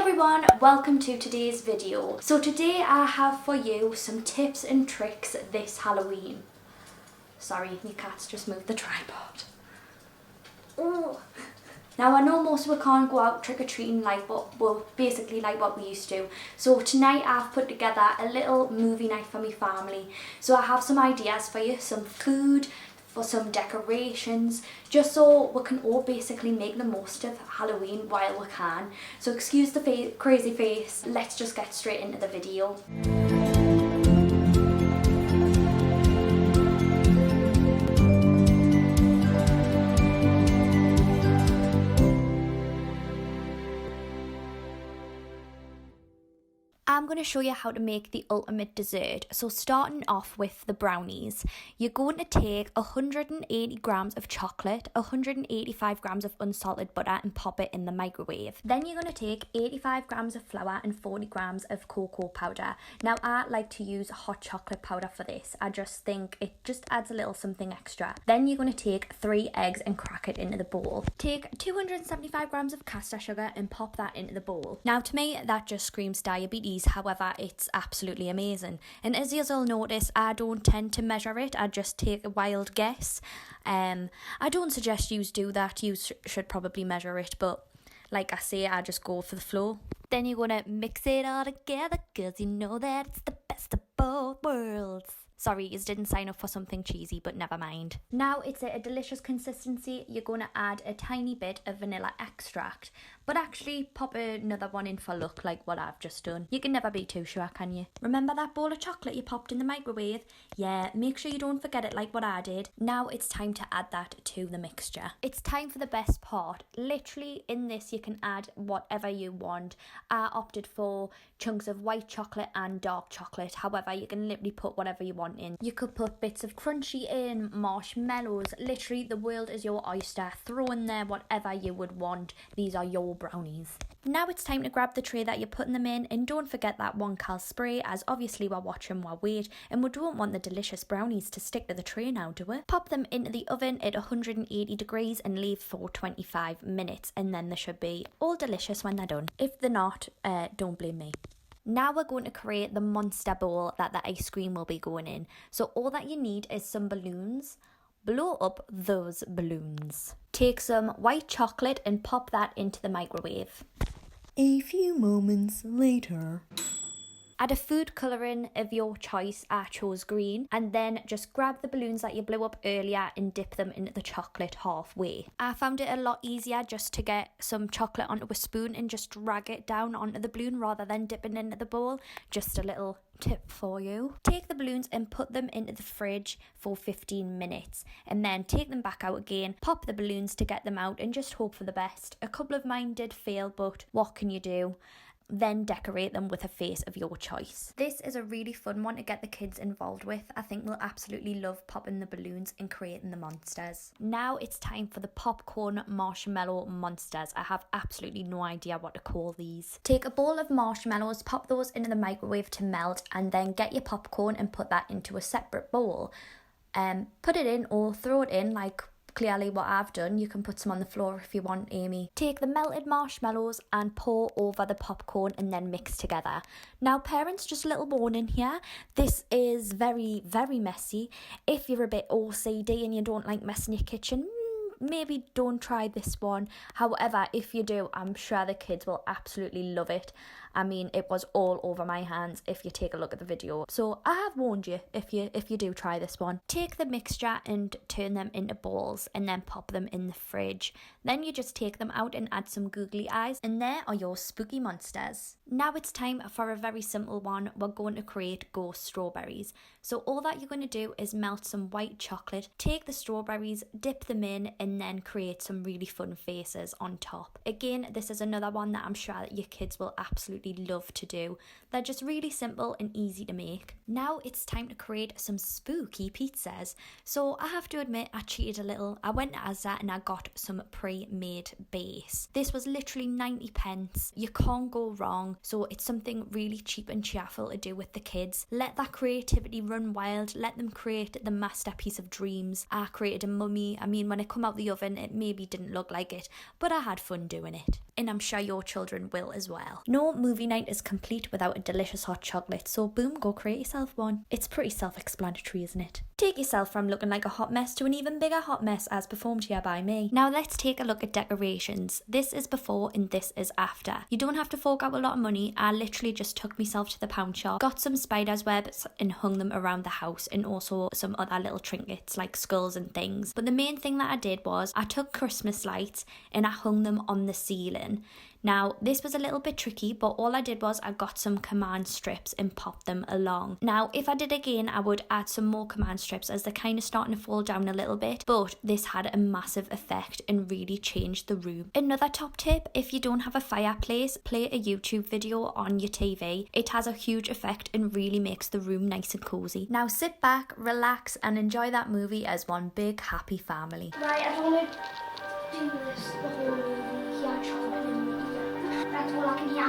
everyone, welcome to today's video. So today I have for you some tips and tricks this Halloween. Sorry, your cat's just moved the tripod. Oh. Now I know most of us can't go out trick-or-treating like what we used to. So tonight I've put together a little movie night for my family. So I have some ideas for you, some food, for some decorations, just so we can all basically make the most of Halloween while we can. So excuse the crazy face, let's just get straight into the video. I'm going to show you how to make the ultimate dessert. So starting off with the brownies, you're going to take 180 grams of chocolate, 185 grams of unsalted butter and pop it in the microwave. Then you're going to take 85 grams of flour and 40 grams of cocoa powder. Now I like to use hot chocolate powder for this. I just think it just adds a little something extra. Then you're going to take 3 eggs and crack it into the bowl. Take 275 grams of caster sugar and pop that into the bowl. Now to me that just screams diabetes. However, it's absolutely amazing. And as you'll notice, I don't tend to measure it. I just take a wild guess. I don't suggest you do that. You should probably measure it. But like I say, I just go for the flow. Then you're going to mix it all together because you know that it's the best of both worlds. Sorry, you didn't sign up for something cheesy, but never mind. Now it's at a delicious consistency. You're going to add a tiny bit of vanilla extract, but actually pop another one in for luck, like what I've just done. You can never be too sure, can you? Remember that bowl of chocolate you popped in the microwave? Yeah, make sure you don't forget it like what I did. Now it's time to add that to the mixture. It's time for the best part. Literally in this you can add whatever you want. I opted for chunks of white chocolate and dark chocolate. However, you can literally put whatever you want in. You could put bits of crunchy in, marshmallows. Literally the world is your oyster. Throw in there whatever you would want. These are your brownies. Now it's time to grab the tray that you're putting them in, and don't forget that 1 cal spray, as obviously we're watching our weight and we don't want the delicious brownies to stick to the tray now, do we? Pop them into the oven at 180 degrees and leave for 25 minutes, and then they should be all delicious when they're done. If they're not, don't blame me. Now we're going to create the monster bowl that the ice cream will be going in. So all that you need is some balloons. Blow up those balloons. Take some white chocolate and pop that into the microwave. A few moments later. Add a food colouring of your choice. I chose green. And then just grab the balloons that you blew up earlier and dip them into the chocolate halfway. I found it a lot easier just to get some chocolate onto a spoon and just drag it down onto the balloon rather than dipping into the bowl. Just a little tip for you. Take the balloons and put them into the fridge for 15 minutes and then take them back out again, pop the balloons to get them out and just hope for the best. A couple of mine did fail, but what can you do? Then decorate them with a face of your choice. This is a really fun one to get the kids involved with. I think they'll absolutely love popping the balloons and creating the monsters. Now it's time for the popcorn marshmallow monsters. I have absolutely no idea what to call these. Take a bowl of marshmallows, pop those into the microwave to melt, and then get your popcorn and put that into a separate bowl. Put it in or throw it in like clearly what I've done. You can put some on the floor if you want, Amy. Take the melted marshmallows and pour over the popcorn and then mix together. Now parents, just a little warning here. This is very, very messy. If you're a bit OCD and you don't like messing your kitchen, maybe don't try this one. However, if you do, I'm sure the kids will absolutely love it. I mean, it was all over my hands if you take a look at the video. So I have warned you if you do try this one. Take the mixture and turn them into balls and then pop them in the fridge. Then you just take them out and add some googly eyes, and there are your spooky monsters. Now it's time for a very simple one. We're going to create ghost strawberries. So all that you're going to do is melt some white chocolate, take the strawberries, dip them in, and then create some really fun faces on top. Again, this is another one that I'm sure that your kids will absolutely love to do. They're just really simple and easy to make. Now it's time to create some spooky pizzas. So I have to admit, I cheated a little. I went to Asda and I got some pre-made base. This was literally 90 pence. You can't go wrong. So it's something really cheap and cheerful to do with the kids. Let that creativity run wild. Let them create the masterpiece of dreams. I created a mummy. I mean, when it come out the oven, it maybe didn't look like it, but I had fun doing it. And I'm sure your children will as well. No movie night is complete without a delicious hot chocolate, so boom, go create yourself one. It's pretty self-explanatory, isn't it? Take yourself from looking like a hot mess to an even bigger hot mess as performed here by me. Now let's take a look at decorations. This is before and this is after. You don't have to fork out a lot of money. I literally just took myself to the pound shop, got some spider's webs and hung them around the house, and also some other little trinkets like skulls and things. But the main thing that I did was I took Christmas lights and I hung them on the ceiling. Now, this was a little bit tricky, but all I did was I got some command strips and popped them along. Now, if I did again, I would add some more command strips as they're kind of starting to fall down a little bit, but this had a massive effect and really changed the room. Another top tip, if you don't have a fireplace, play a YouTube video on your TV. It has a huge effect and really makes the room nice and cozy. Now sit back, relax and enjoy that movie as one big happy family. Right, I don't want to do this the whole movie. Yeah, chocolate in the ear. That's all I can hear.